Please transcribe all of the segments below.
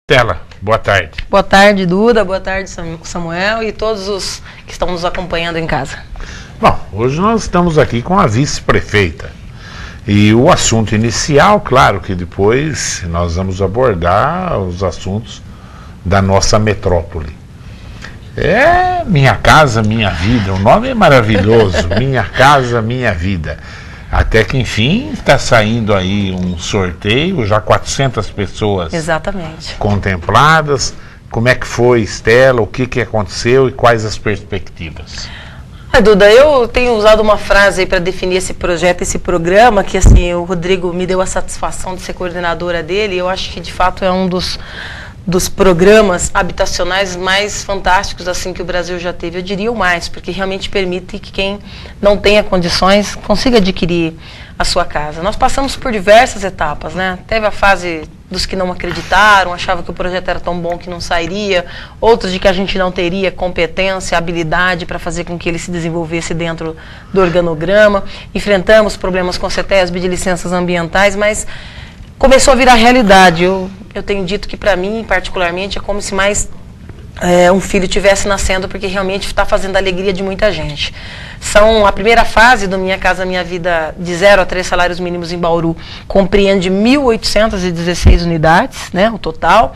Tela, boa tarde. Boa tarde, Duda, boa tarde, Samuel e todos os que estão nos acompanhando em casa. Bom, hoje nós estamos aqui com a vice-prefeita. E o assunto inicial, claro que depois nós vamos abordar os assuntos da nossa metrópole. É Minha Casa Minha Vida, o nome é maravilhoso, Minha Casa Minha Vida. Até que, enfim, está saindo aí um sorteio, já 400 pessoas Exatamente. Contempladas. Como é que foi, Estela? O que aconteceu e quais as perspectivas? Duda, eu tenho usado uma frase aí para definir esse projeto, esse programa, que assim, o Rodrigo me deu a satisfação de ser coordenadora dele, e eu acho que de fato é um dos programas habitacionais mais fantásticos assim que o Brasil já teve. Eu diria o mais, porque realmente permite que quem não tenha condições consiga adquirir a sua casa. Nós passamos por diversas etapas, né? Teve a fase dos que não acreditaram, achavam que o projeto era tão bom que não sairia, outros de que a gente não teria competência, habilidade para fazer com que ele se desenvolvesse dentro do organograma. Enfrentamos problemas com a CETESB de licenças ambientais, mas começou a virar realidade. Eu tenho dito que para mim, particularmente, é como se mais um filho estivesse nascendo, porque realmente está fazendo a alegria de muita gente. A primeira fase do Minha Casa Minha Vida, de 0 a 3 salários mínimos em Bauru, compreende 1.816 unidades, né, o total.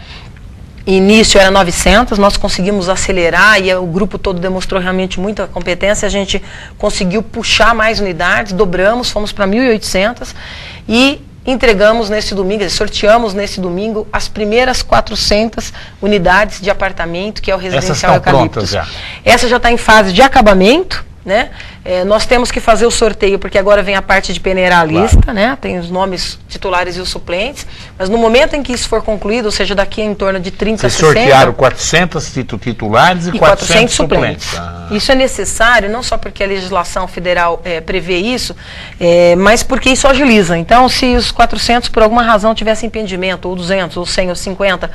Início era 900, nós conseguimos acelerar e o grupo todo demonstrou realmente muita competência. A gente conseguiu puxar mais unidades, dobramos, fomos para 1.800 e entregamos nesse domingo, sorteamos nesse domingo as primeiras 400 unidades de apartamento, que é o residencial Eucaliptus. Já. Essa já está em fase de acabamento, né? Nós temos que fazer o sorteio, porque agora vem a parte de peneirar a lista, claro, né? Tem os nomes titulares e os suplentes, mas no momento em que isso for concluído, ou seja, daqui em torno de 30 a 60... Vocês sortearam 400 titulares e 400 suplentes. Isso é necessário, não só porque a legislação federal prevê isso, mas porque isso agiliza. Então, se os 400 por alguma razão tivessem impedimento, ou 200, ou 100, ou 50...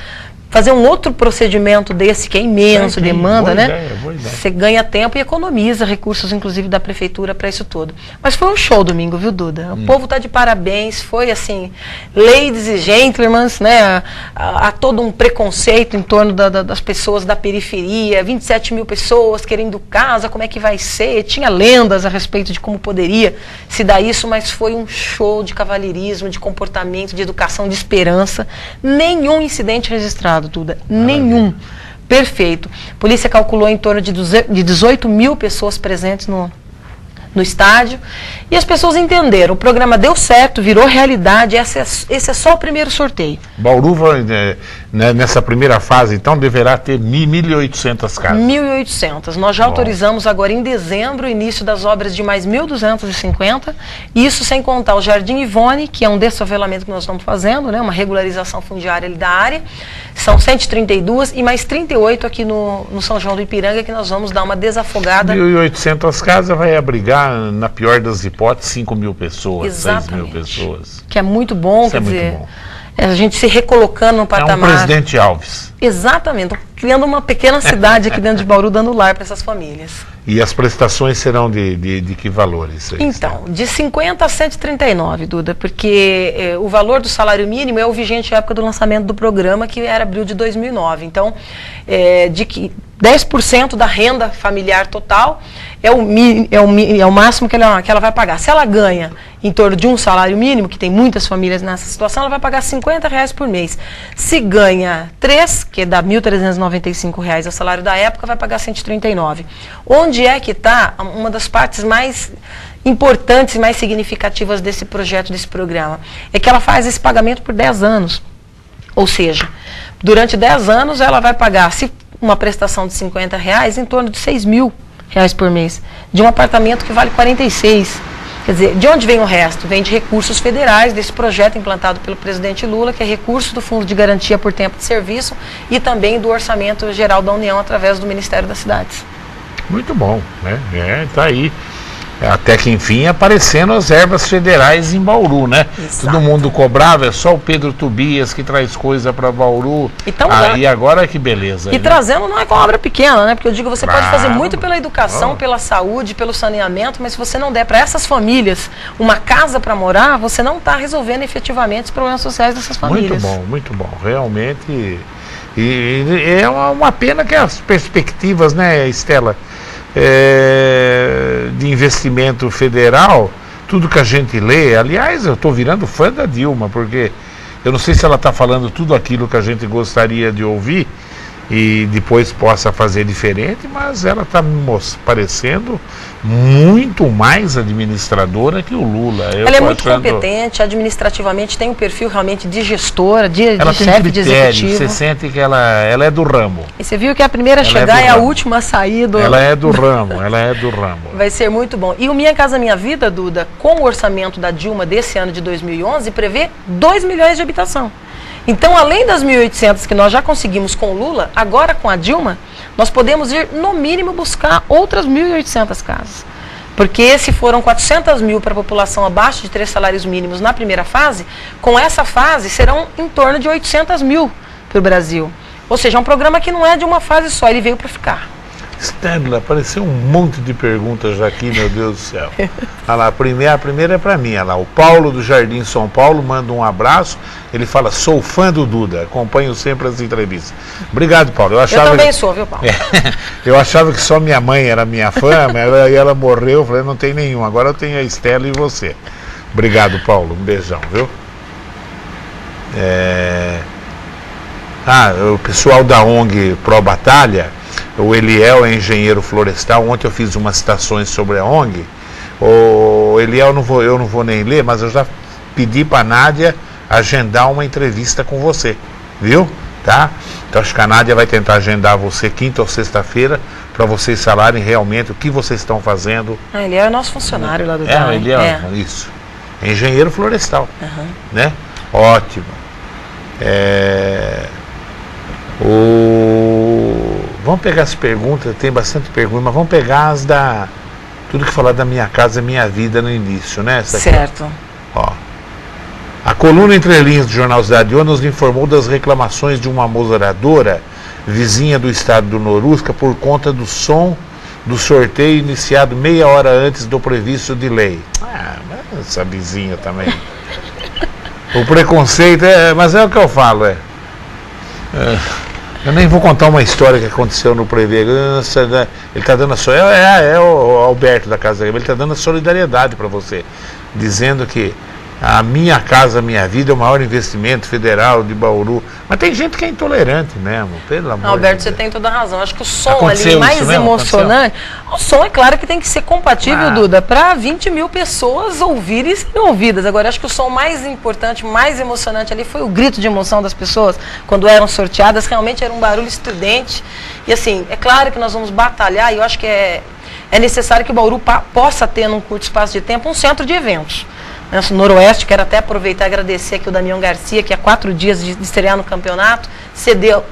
fazer um outro procedimento desse, que é imenso, demanda, né? Boa ideia. Você ganha tempo e economiza recursos, inclusive, da prefeitura para isso tudo. Mas foi um show domingo, viu, Duda? O povo está de parabéns, foi assim, ladies e gentlemen, né? Há todo um preconceito em torno das pessoas da periferia, 27 mil pessoas querendo casa, como é que vai ser? Tinha lendas a respeito de como poderia se dar isso, mas foi um show de cavalheirismo, de comportamento, de educação, de esperança. Nenhum incidente registrado, Duda, nenhum. Perfeito. A polícia calculou em torno de 18 mil pessoas presentes no estádio, e as pessoas entenderam, o programa deu certo, virou realidade, esse é só o primeiro sorteio. Bauru, nessa primeira fase, então, deverá ter 1.800 casas. 1.800. Nós já autorizamos agora em dezembro o início das obras de mais 1.250, isso sem contar o Jardim Ivone, que é um desfavelamento que nós estamos fazendo, né, uma regularização fundiária ali da área, são 132 e mais 38 aqui no São João do Ipiranga, que nós vamos dar uma desafogada. 1.800 casas vai abrigar, na pior das hipóteses, 5 mil pessoas, exatamente, 6 mil pessoas. Que é muito bom, quer dizer, muito bom. A gente se recolocando no patamar. É um Presidente Alves. Exatamente, criando uma pequena cidade aqui dentro de Bauru, dando lar para essas famílias. E as prestações serão de que valores? Então, de 50 a 139, Duda, porque o valor do salário mínimo é o vigente à época do lançamento do programa, que era abril de 2009. Então, de que 10% da renda familiar total é o máximo que ela vai pagar. Se ela ganha em torno de um salário mínimo, que tem muitas famílias nessa situação, ela vai pagar R$50 por mês. Se ganha 3, que dá R$1.395 é o salário da época, vai pagar 139. Onde é que está uma das partes mais importantes e mais significativas desse projeto, desse programa? É que ela faz esse pagamento por 10 anos. Ou seja, durante 10 anos ela vai pagar, se uma prestação de R$50, em torno de R$6.000 por mês, de um apartamento que vale 46. Quer dizer, de onde vem o resto? Vem de recursos federais, desse projeto implantado pelo presidente Lula, que é recurso do Fundo de Garantia por Tempo de Serviço e também do Orçamento Geral da União, através do Ministério das Cidades. Muito bom, né? Tá aí. Até que, enfim, aparecendo as verbas federais em Bauru, né? Exato. Todo mundo cobrava, é só o Pedro Tobias que traz coisa para Bauru. Então, e agora que beleza. E né? Trazendo não é com obra pequena, né? Porque eu digo, você pode fazer muito pela educação, pela saúde, pelo saneamento, mas se você não der para essas famílias uma casa para morar, você não está resolvendo efetivamente os problemas sociais dessas famílias. Muito bom, muito bom. Realmente E é uma pena que as perspectivas, né, Estela, de investimento federal, tudo que a gente lê, aliás, eu estou virando fã da Dilma, porque eu não sei se ela está falando tudo aquilo que a gente gostaria de ouvir e depois possa fazer diferente, mas ela está me parecendo muito mais administradora que o Lula. Ela é muito competente, administrativamente tem um perfil realmente de gestora, de chefe de executivo. Você sente que ela é do ramo. E você viu que a primeira a chegar é a última a sair do... Ela é do ramo, ela é do ramo. Vai ser muito bom. E o Minha Casa Minha Vida, Duda, com o orçamento da Dilma desse ano de 2011, prevê 2 milhões de habitação. Então, além das 1.800 que nós já conseguimos com o Lula, agora com a Dilma, nós podemos ir, no mínimo, buscar outras 1.800 casas. Porque se foram 400 mil para a população abaixo de 3 salários mínimos na primeira fase, com essa fase serão em torno de 800 mil para o Brasil. Ou seja, é um programa que não é de uma fase só, ele veio para ficar. Stella, apareceu um monte de perguntas aqui, meu Deus do céu. Olha lá, a primeira é para mim. Olha lá, o Paulo do Jardim São Paulo manda um abraço. Ele fala, sou fã do Duda, acompanho sempre as entrevistas. Obrigado, Paulo. Eu também sou, viu, Paulo? Eu achava que só minha mãe era minha fã, mas ela morreu, eu falei, não tem nenhum. Agora eu tenho a Stella e você. Obrigado, Paulo. Um beijão, viu? O pessoal da ONG Pro Batalha, o Eliel é engenheiro florestal. Ontem eu fiz umas citações sobre a ONG. O Eliel eu não vou nem ler, mas eu já pedi para a Nádia agendar uma entrevista com você, viu? Tá? Então acho que a Nádia vai tentar agendar você quinta ou sexta-feira para vocês falarem realmente o que vocês estão fazendo. Ele é nosso funcionário lá do DAE. Ele é isso. É engenheiro florestal, né? Ótimo. Vamos pegar as perguntas, tem bastante perguntas, mas vamos pegar as da... Tudo que falar da Minha Casa Minha Vida no início, né? Certo. Ó. A coluna Entre Linhas do Jornal Cidade de Hoje nos informou das reclamações de uma moradora vizinha do estado do Norusca por conta do som do sorteio iniciado meia hora antes do previsto de lei. Mas essa vizinha também. O preconceito mas é o que eu falo, eu nem vou contar uma história que aconteceu no Prevê. Ele está dando o Alberto da Casa Grande, ele está dando a solidariedade para você, dizendo que a Minha Casa Minha Vida é o maior investimento federal de Bauru. Mas tem gente que é intolerante mesmo, pelo amor de Deus. Alberto, você tem toda a razão. Acho que o som ali mais emocionante. O som é claro que tem que ser compatível, Duda, para 20 mil pessoas ouvirem e serem ouvidas. Agora, acho que o som mais importante, mais emocionante ali foi o grito de emoção das pessoas quando eram sorteadas. Realmente era um barulho estridente. E assim, é claro que nós vamos batalhar e eu acho que é necessário que o Bauru possa ter, num curto espaço de tempo, um centro de eventos. No Noroeste, quero até aproveitar e agradecer aqui o Damião Garcia, que há 4 dias de estrear no campeonato, cedeu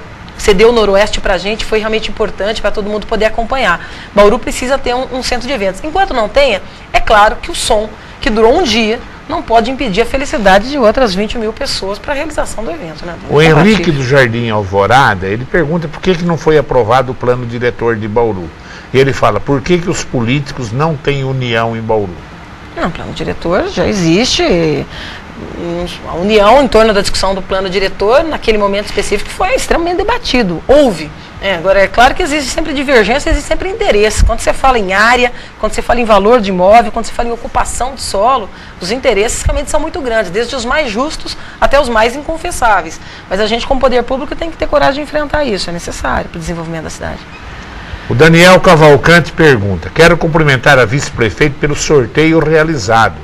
o Noroeste para a gente, foi realmente importante para todo mundo poder acompanhar. Bauru precisa ter um centro de eventos. Enquanto não tenha, é claro que o som, que durou um dia, não pode impedir a felicidade de outras 20 mil pessoas para a realização do evento. Né? O Henrique do Jardim Alvorada, ele pergunta por que não foi aprovado o plano diretor de Bauru. E ele fala, por que os políticos não têm união em Bauru? Não, o plano diretor já existe. A união em torno da discussão do plano diretor, naquele momento específico, foi extremamente debatido. Houve. Agora, é claro que existe sempre divergência, existe sempre interesse. Quando você fala em área, quando você fala em valor de imóvel, quando você fala em ocupação de solo, os interesses realmente são muito grandes, desde os mais justos até os mais inconfessáveis. Mas a gente, como poder público, tem que ter coragem de enfrentar isso. É necessário para o desenvolvimento da cidade. O Daniel Cavalcante pergunta, quero cumprimentar a vice-prefeita pelo sorteio realizado,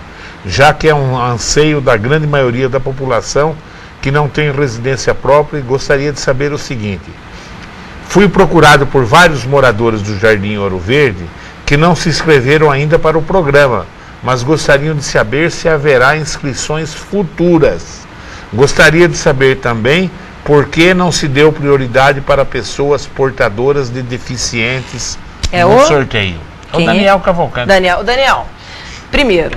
já que é um anseio da grande maioria da população que não tem residência própria e gostaria de saber o seguinte. Fui procurado por vários moradores do Jardim Ouro Verde que não se inscreveram ainda para o programa, mas gostariam de saber se haverá inscrições futuras. Gostaria de saber também por que não se deu prioridade para pessoas portadoras de deficientes no sorteio. É o Daniel Cavalcante. Daniel, primeiro,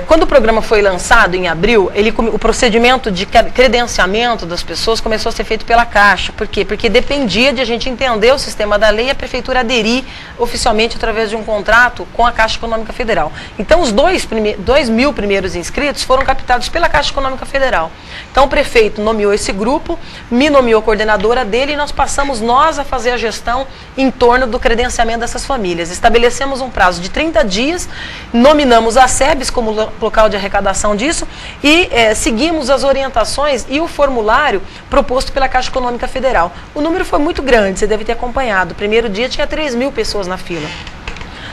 Quando o programa foi lançado em abril, o procedimento de credenciamento das pessoas começou a ser feito pela Caixa. Por quê? Porque dependia de a gente entender o sistema da lei e a Prefeitura aderir oficialmente através de um contrato com a Caixa Econômica Federal. Então, os 2.000 primeiros inscritos foram captados pela Caixa Econômica Federal. Então, o prefeito nomeou esse grupo, me nomeou coordenadora dele e nós passamos a fazer a gestão em torno do credenciamento dessas famílias. Estabelecemos um prazo de 30 dias, nominamos a SEBS como local de arrecadação disso e seguimos as orientações e o formulário proposto pela Caixa Econômica Federal. O número foi muito grande, você deve ter acompanhado. O primeiro dia tinha 3.000 pessoas na fila.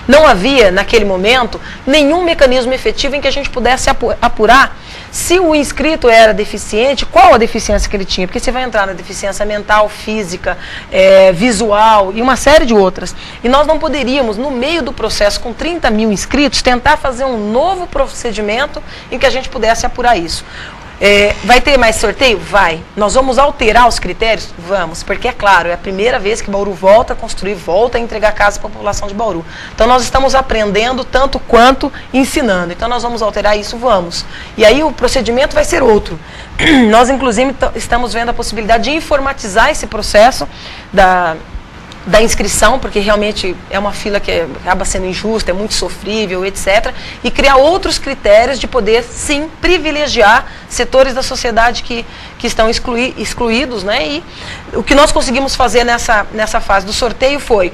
Não havia, naquele momento, nenhum mecanismo efetivo em que a gente pudesse apurar se o inscrito era deficiente, qual a deficiência que ele tinha. Porque você vai entrar na deficiência mental, física, visual e uma série de outras. E nós não poderíamos, no meio do processo, com 30.000 inscritos, tentar fazer um novo procedimento em que a gente pudesse apurar isso. Vai ter mais sorteio? Vai. Nós vamos alterar os critérios? Vamos, porque é claro, é a primeira vez que Bauru volta a construir, volta a entregar casa para a população de Bauru. Então nós estamos aprendendo tanto quanto ensinando. Então nós vamos alterar isso? Vamos. E aí o procedimento vai ser outro. Nós inclusive estamos vendo a possibilidade de informatizar esse processo da inscrição, porque realmente é uma fila que acaba sendo injusta, é muito sofrível, etc. E criar outros critérios de poder, sim, privilegiar setores da sociedade que estão excluídos, né? E o que nós conseguimos fazer nessa fase do sorteio foi: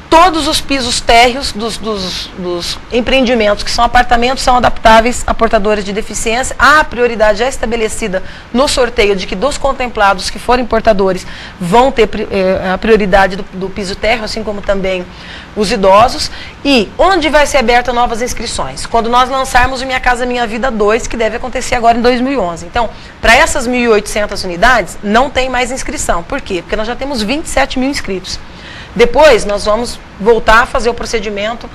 todos os pisos térreos dos empreendimentos, que são apartamentos, são adaptáveis a portadores de deficiência. A prioridade já estabelecida no sorteio de que dos contemplados que forem portadores vão ter a prioridade do piso térreo, assim como também os idosos. E onde vai ser aberta novas inscrições? Quando nós lançarmos o Minha Casa Minha Vida 2, que deve acontecer agora em 2011. Então, para essas 1.800 unidades, não tem mais inscrição. Por quê? Porque nós já temos 27.000 inscritos. Depois, nós vamos voltar a fazer o procedimento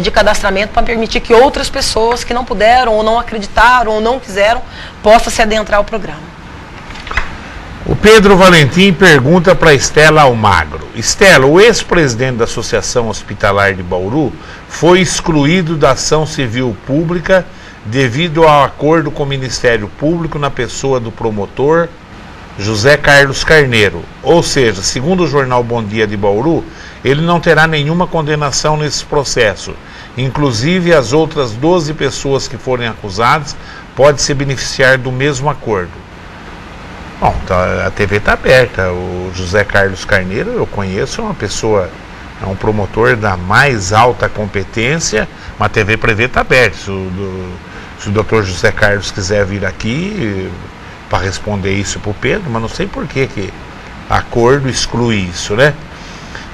de cadastramento para permitir que outras pessoas que não puderam, ou não acreditaram, ou não quiseram, possam se adentrar ao programa. O Pedro Valentim pergunta para Estela Almagro. Estela, o ex-presidente da Associação Hospitalar de Bauru foi excluído da ação civil pública devido ao acordo com o Ministério Público na pessoa do promotor José Carlos Carneiro. Ou seja, segundo o jornal Bom Dia de Bauru, ele não terá nenhuma condenação nesse processo. Inclusive, as outras 12 pessoas que forem acusadas podem se beneficiar do mesmo acordo. Bom, a TV está aberta. O José Carlos Carneiro, eu conheço, é uma pessoa, é um promotor da mais alta competência, mas a TV Prevê está aberta. Se o doutor José Carlos quiser vir aqui para responder isso para o Pedro, mas não sei por que acordo exclui isso, né?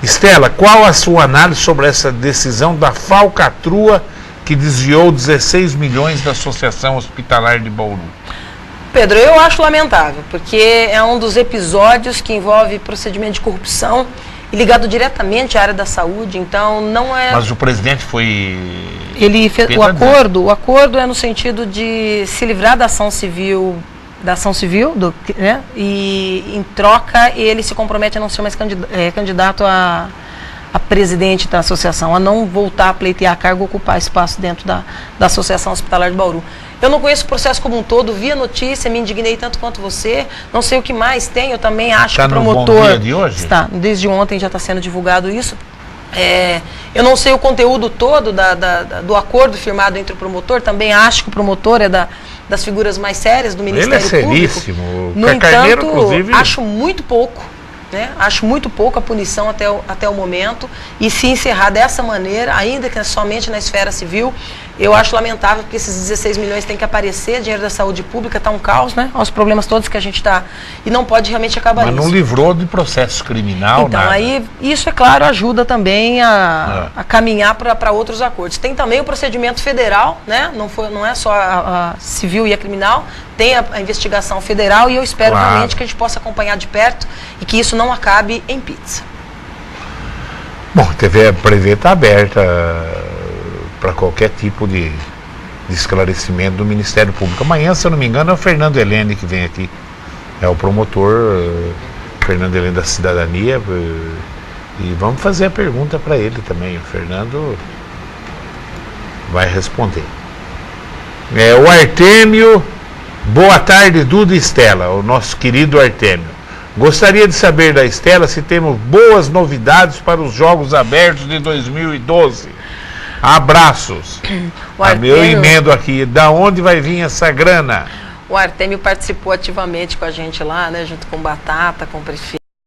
Estela, qual a sua análise sobre essa decisão da falcatrua que desviou 16 milhões da Associação Hospitalar de Bauru? Pedro, eu acho lamentável, porque é um dos episódios que envolve procedimento de corrupção e ligado diretamente à área da saúde, então não é... Mas o presidente foi... Ele fez o acordo é no sentido de se livrar da ação civil, né? E em troca ele se compromete a não ser mais candidato a presidente da associação, a não voltar a pleitear cargo, ocupar espaço dentro da Associação Hospitalar de Bauru. Eu não conheço o processo como um todo, vi a notícia, me indignei tanto quanto você, não sei o que mais tem, eu também acho que o promotor... Bom Dia de hoje? Está, desde ontem já está sendo divulgado isso. Eu não sei o conteúdo todo do acordo firmado entre o promotor, também acho que o promotor é das figuras mais sérias do Ministério Público. Ele é seríssimo. No entanto, inclusive... acho muito pouco, né? Acho muito pouco a punição até o momento, e se encerrar dessa maneira, ainda que somente na esfera civil, eu acho lamentável, porque esses 16 milhões têm que aparecer, dinheiro da saúde pública, está um caos, né? Aos problemas todos que a gente está, e não pode realmente acabar isso. Mas não livrou de processo criminal, então, nada. Aí, isso, é claro, ajuda também a caminhar para outros acordos. Tem também o procedimento federal, né? Não é só a civil e a criminal, tem a investigação federal, e eu espero realmente que a gente possa acompanhar de perto e que isso não acabe em pizza. Bom, a TV Prevê está aberta para qualquer tipo de esclarecimento do Ministério Público. Amanhã, se eu não me engano, é o Fernando Helene que vem aqui. É o promotor Fernando Helene da Cidadania. E vamos fazer a pergunta para ele também. O Fernando vai responder. O Artêmio, boa tarde, Duda e Estela, o nosso querido Artêmio. Gostaria de saber da Estela se temos boas novidades para os Jogos Abertos de 2012. Abraços. Eu emendo aqui, da onde vai vir essa grana? O Artêmio participou ativamente com a gente lá, né, junto com o Batata, com o prefeito.